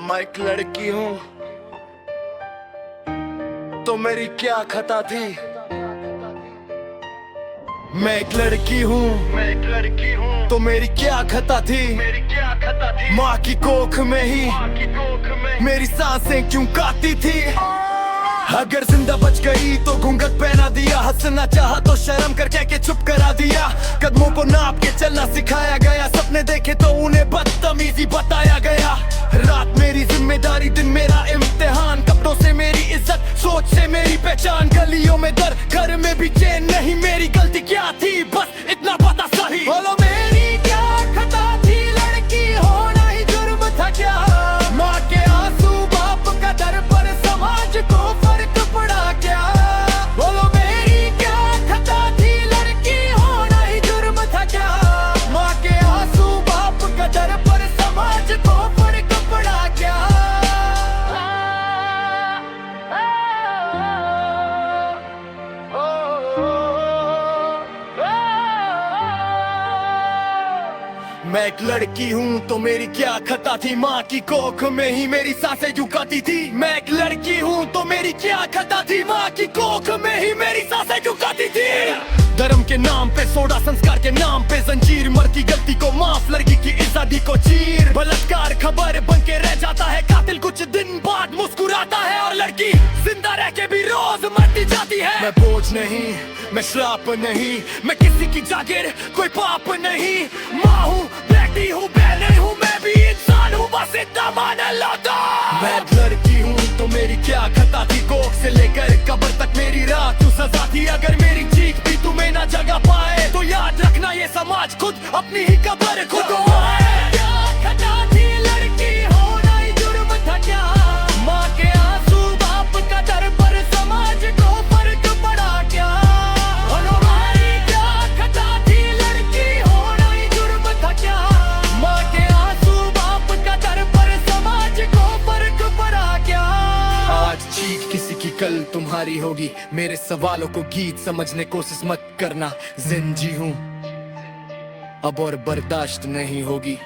मैं एक लड़की हूँ तो मेरी क्या खता थी। मैं एक लड़की हूँ तो मेरी क्या खता थी। माँ की कोख में ही मेरी सांसें क्यों काती थी। अगर जिंदा बच गई तो घूंघट पहना दिया, हंसना चाहा तो शर्म कर कह के चुप करा दिया। कदमों को नाप के चलना सिखाया गया, सपने देखे तो उन्हें बदतमीजी बताया गया। रात मेरी जिम्मेदारी, दिन मेरा इम्तिहान, कपड़ों से मेरी इज्जत, सोच से मेरी पहचान। गलियों में दर, घर में भी चैन नहीं, मेरी गलती क्या थी बस इतना पता सही। बोलो मेरी क्या खता थी, लड़की होना ही जुर्म था क्या। माँ के आंसू, बाप का दर पर समाज को फर्क पड़ा क्या। बोलो मेरी क्या खता थी, लड़की होना ही जुर्म था क्या। माँ के आंसू, बाप का दर पर समाज को फर्क पड़ा क्या। मैं एक लड़की हूँ तो मेरी क्या खता थी, माँ की कोख में ही मेरी सांसें झुकाती थी। मैं एक लड़की हूँ तो मेरी क्या खता थी, माँ की कोख में ही मेरी सांसें झुकाती थी। धर्म के नाम पे सोडा, संस्कार के नाम पे जंजीर, मर की गलती को माफ, लड़की की आजादी को चीर। बलात्कार खबर बन के रह जाता है, कातिल कुछ दिन बाद मुस्कुराता है, और लड़की जिंदा रह के भी रोज मरती जाती है। मैं बोझ नहीं, मैं श्राप नहीं, मैं किसी की जागीर, कोई पाप नहीं। माँ हूँ, बेटी हूँ, बहन हूँ, मैं भी इंसान हूँ, बस इतना मान लो तो। मैं लड़की हूँ तो मेरी क्या खता थी, कोख से लेकर कब्र तक मेरी राह क्यों सजा थी। अगर मेरी चीख भी तुम्हें ना जगा पाए तो याद रखना ये समाज खुद अपनी ही कब्र खुद उड़वाए। क्या खता थी, लड़की होना ही जुर्म था क्या। माँ के आंसू, बाप का दर पर समाज को फर्क पड़ा क्या। बोलो भाई क्या खता थी, लड़की होना ही जुर्म था क्या। माँ के आंसू, बाप का दर पर समाज को फर्क पड़ा क्या। आज चीख किसी की कल तुम्हारी होगी, मेरे सवालों को गीत समझने कोशिश मत करना। जिंदगी हूँ अब और बर्दाश्त नहीं होगी।